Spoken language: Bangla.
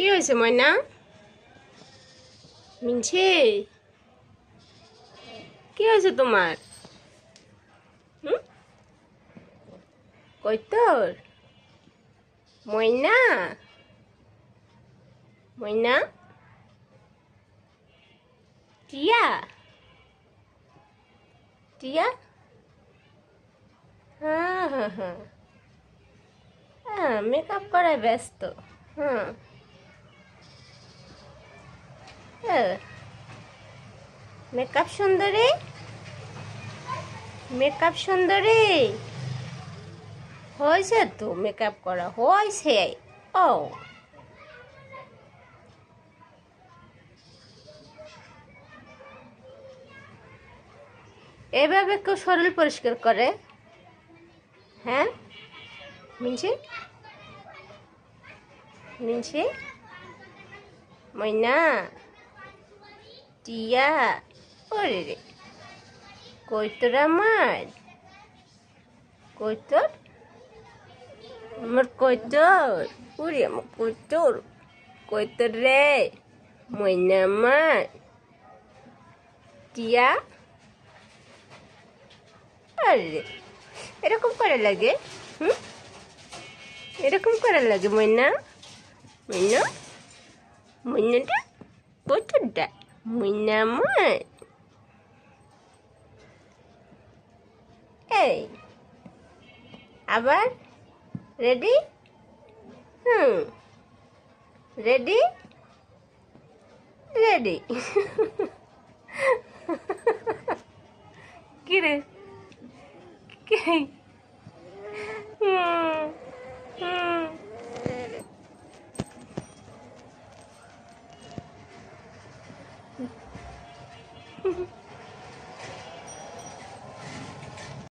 কি হয়েছে ময়না? মিনছে, কি হয়েছে তোমার? কই তোর ময়না? ময়না, টিয়া, টিয়া, হ্যাঁ হ্যাঁ হ্যাঁ হ্যাঁ, মেকআপ করায় ব্যস্ত। হ্যাঁ মেকআপ সুন্দরী, মেকআপ সুন্দরী হয়েছে তো, মেকআপ করা হয়েছে। ও এভাবে কেউ শরীর পরিষ্কার করে? হ্যাঁ মিনছি, মিনছি, ময়না, টিয়া, ওরে রে, কই তোর আমার, কই তোর আমার, কই তোর, ওরে আমার কই তোর, কই তোর রে ময়না আমার, টিয়া। আরে এরকম করে লাগে? এরকম করে লাগে ময়না? ময়না, ময়নাটা কতটা ময়না আমার? এই আবার রেডি? Ready, ready. কি রে, কি? হুম হুম